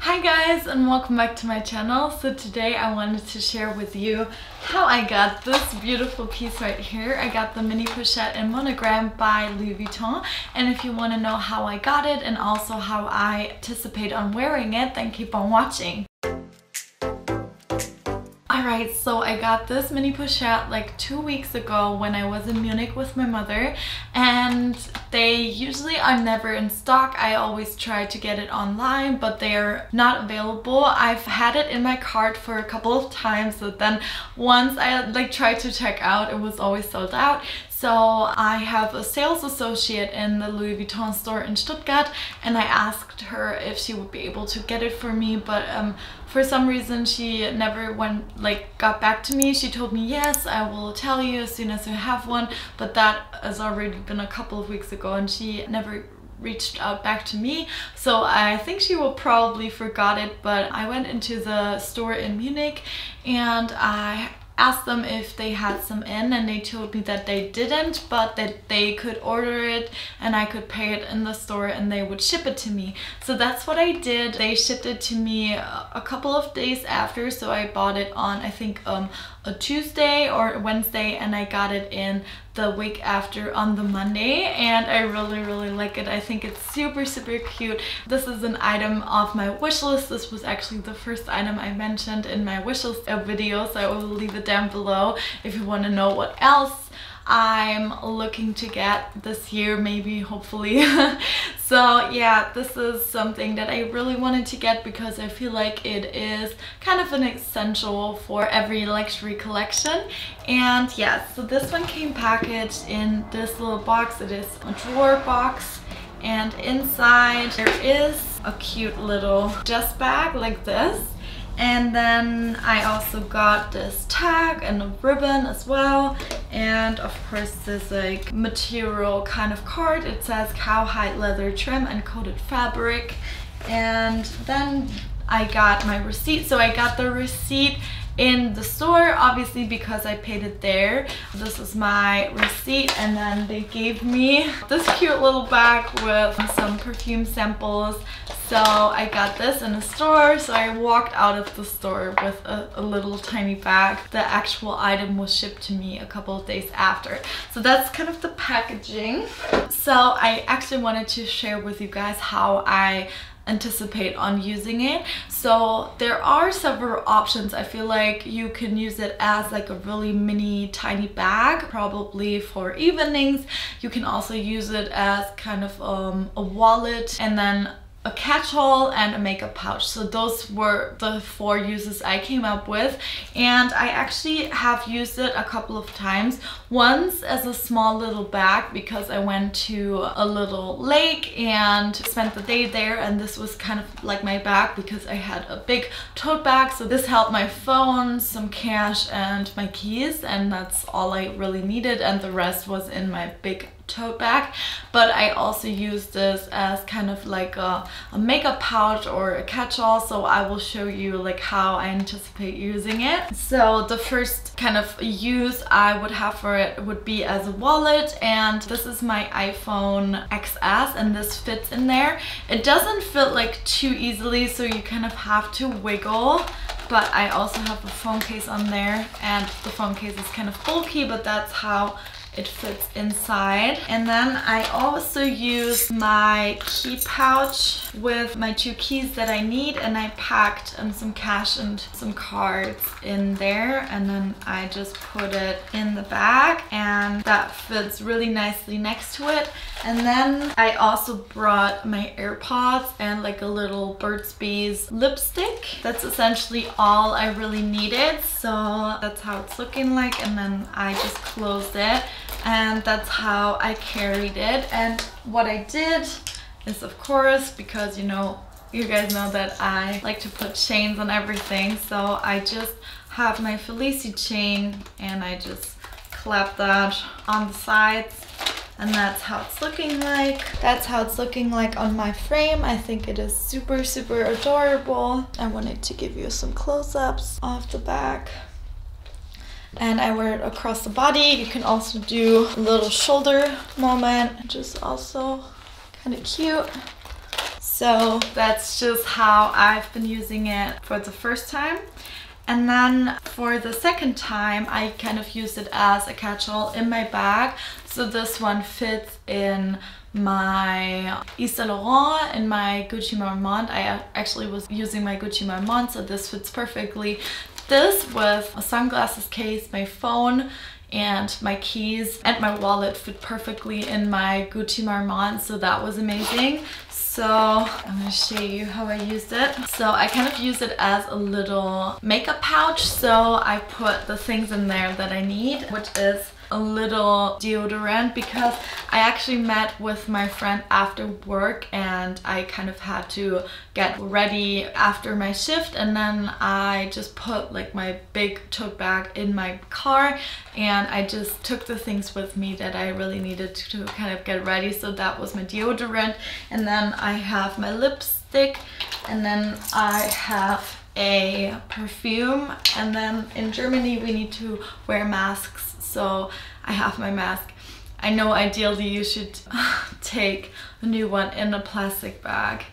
Hi guys, and welcome back to my channel. So today I wanted to share with you how I got this beautiful piece right here. I got the mini pochette in monogram by Louis Vuitton, and if you want to know how I got it and also how I anticipate on wearing it, then keep on watching. Alright, so I got this mini pochette like 2 weeks ago when I was in Munich with my mother, and they usually are never in stock. I always try to get it online, but they're not available. I've had it in my cart for a couple of times, but then once I tried to check out, it was always sold out. So I have a sales associate in the Louis Vuitton store in Stuttgart, and I asked her if she would be able to get it for me, but for some reason she never got back to me. She told me, yes, I will tell you as soon as I have one, but that has already been a couple of weeks ago and she never reached out back to me, so I think she will probably forgot it. But I went into the store in Munich and I asked them if they had some in, and they told me that they didn't, but that they could order it and I could pay it in the store and they would ship it to me. So that's what I did. They shipped it to me a couple of days after, so I bought it on I think a Tuesday or Wednesday, and I got it in the week after on the Monday, and I really like it. I think it's super cute. This is an item off my wish list. This was actually the first item I mentioned in my wish list video, so I will leave it down below if you want to know what else I'm looking to get this year, maybe, hopefully. So yeah, this is something that I really wanted to get because I feel like it is kind of an essential for every luxury collection. And yeah, so this one came packaged in this little box. It is a drawer box, and inside there is a cute little dust bag like this. And then I also got this tag and a ribbon as well, and of course this material kind of card. It says cowhide leather trim and coated fabric. And then I got my receipt. So I got the receipt in the store, obviously, because I paid it there. This is my receipt, and then they gave me this cute little bag with some perfume samples. So I got this in the store, so I walked out of the store with a little tiny bag. The actual item was shipped to me a couple of days after. So that's kind of the packaging. So I actually wanted to share with you guys how I anticipate on using it. So there are several options. I feel like you can use it as like a really mini tiny bag, probably for evenings. You can also use it as kind of a wallet, and then a catch-all and a makeup pouch. So those were the 4 uses I came up with, and I actually have used it a couple of times. Once as a small little bag because I went to a little lake and spent the day there, and this was kind of like my bag because I had a big tote bag. So this held my phone, some cash, and my keys, and that's all I really needed, and the rest was in my big tote bag. But I also use this as kind of like a makeup pouch or a catch-all, so I will show you like how I anticipate using it. So the first kind of use I would have for it would be as a wallet, and this is my iPhone XS, and this fits in there. It doesn't fit like too easily, so you kind of have to wiggle. But I also have a phone case on there, and the phone case is kind of bulky, but that's how it fits inside. And then I also use my key pouch with my 2 keys that I need, and I packed some cash and some cards in there, and then I just put it in the bag, and that fits really nicely next to it. And then I also brought my AirPods and like a little Burt's Bees lipstick. That's essentially all I really needed. So that's how it's looking like, and then I just closed it, and that's how I carried it. And what I did is, of course, because you guys know that I like to put chains on everything, so I just have my Felici chain and I just clap that on the sides, and that's how it's looking like. That's how it's looking like on my frame. I think it is super adorable. I wanted to give you some close-ups off the back. And I wear it across the body. You can also do a little shoulder moment, which is also kind of cute. So that's just how I've been using it for the first time. And then for the second time, I kind of used it as a catch-all in my bag. So this one fits in my Yves Saint Laurent and my Gucci Marmont. I actually was using my Gucci Marmont, so this fits perfectly. This with a sunglasses case, my phone, and my keys and my wallet fit perfectly in my Gucci Marmont, so that was amazing. So I'm gonna show you how I used it. So I kind of use it as a little makeup pouch. So I put the things in there that I need, which is a little deodorant, because I actually met with my friend after work and I kind of had to get ready after my shift, and then I just put like my big tote bag in my car and I just took the things with me that I really needed to kind of get ready. So that was my deodorant, and then I have my lipstick, and then I have a perfume, and then in Germany we need to wear masks, so I have my mask. I know ideally you should take a new one in a plastic bag.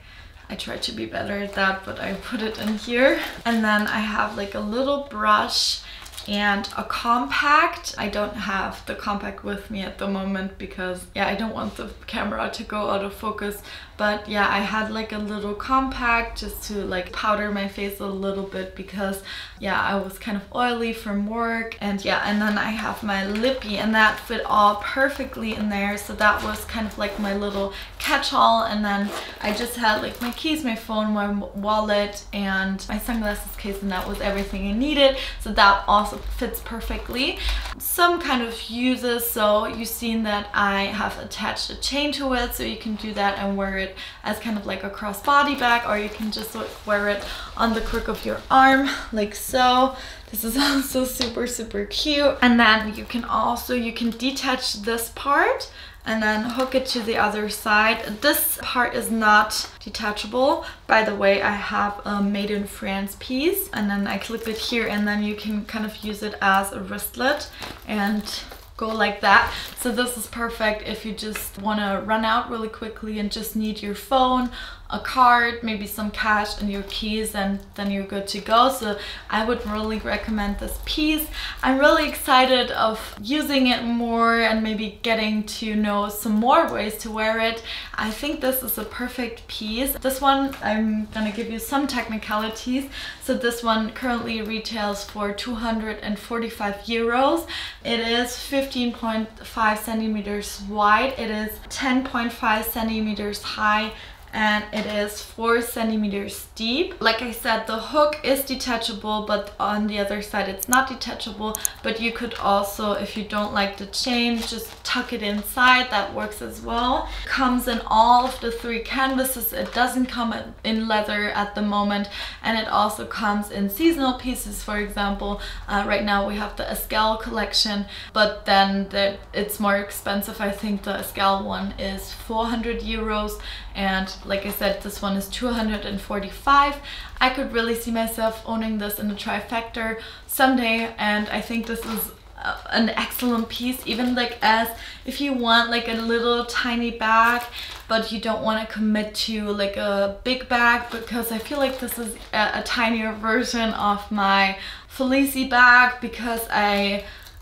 I try to be better at that, but I put it in here. And then I have like a little brush and a compact. I don't have the compact with me at the moment because yeah, I don't want the camera to go out of focus. But yeah, I had like a little compact just to like powder my face a little bit because yeah, I was kind of oily from work. And yeah, and then I have my lippy, and that fit all perfectly in there. So that was kind of like my little catch-all. And then I just had like my keys, my phone, my wallet, and my sunglasses case, and that was everything I needed. So that also fits perfectly. Some kind of uses, so you've seen that I have attached a chain to it, so you can do that and wear it as kind of like a crossbody bag, or you can just wear it on the crook of your arm like so. This is also super cute. And then you can detach this part and then hook it to the other side. This part is not detachable. By the way, I have a Made in France piece, and then I clip it here, and then you can kind of use it as a wristlet and go like that. So this is perfect if you just want to run out really quickly and just need your phone, a card, maybe some cash and your keys, and then you're good to go. So I would really recommend this piece. I'm really excited of using it more and maybe getting to know some more ways to wear it. I think this is a perfect piece. This one, I'm gonna give you some technicalities. So this one currently retails for 245 euros. It is 15.5 centimeters wide. It is 10.5 centimeters high, and it is 4 centimeters deep. Like I said, the hook is detachable, but on the other side it's not detachable. But you could also, if you don't like the chain, just tuck it inside. That works as well. Comes in all of the 3 canvases. It doesn't come in leather at the moment, and it also comes in seasonal pieces. For example, right now we have the Esquel collection, but then it's more expensive. I think the Esquel one is 400 euros, and like I said, this one is 245. I could really see myself owning this in a trifecta someday, and I think this is an excellent piece, even like as if you want like a little tiny bag but you don't want to commit to like a big bag, because I feel like this is a tinier version of my Felici bag, because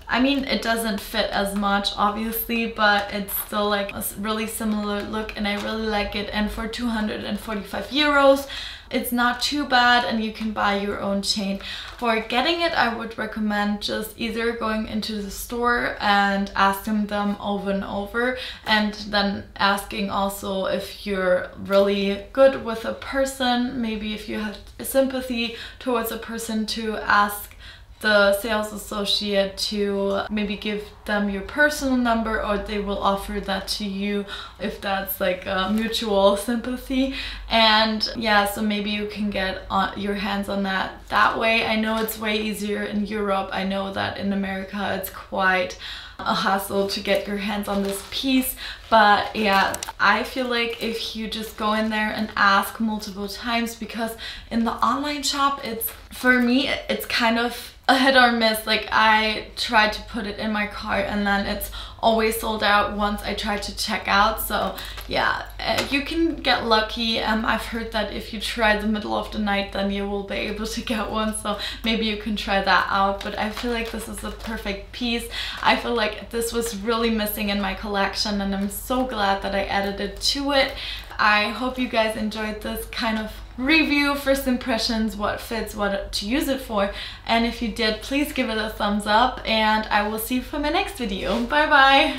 I mean, it doesn't fit as much obviously, but it's still like a really similar look and I really like it. And for 245 euros, it's not too bad, and you can buy your own chain. For getting it, I would recommend just either going into the store and asking them over and over, and then asking also if you're really good with a person, maybe if you have sympathy towards a person, to ask the sales associate to maybe give them your personal number, or they will offer that to you if that's like a mutual sympathy. And yeah, so maybe you can get your hands on that way. I know it's way easier in Europe. I know that in America it's quite a hassle to get your hands on this piece, but yeah, I feel like if you just go in there and ask multiple times, because in the online shop, for me it's kind of a hit or miss. Like, I tried to put it in my cart and then it's always sold out once I try to check out. So yeah, you can get lucky. I've heard that if you try the middle of the night, then you will be able to get one, so maybe you can try that out. But I feel like this is a perfect piece. I feel like this was really missing in my collection, and I'm so glad that I added it to it. I hope you guys enjoyed this kind of review, first impressions, what fits, what to use it for, and if you did, please give it a thumbs up, and I will see you for my next video. Bye bye!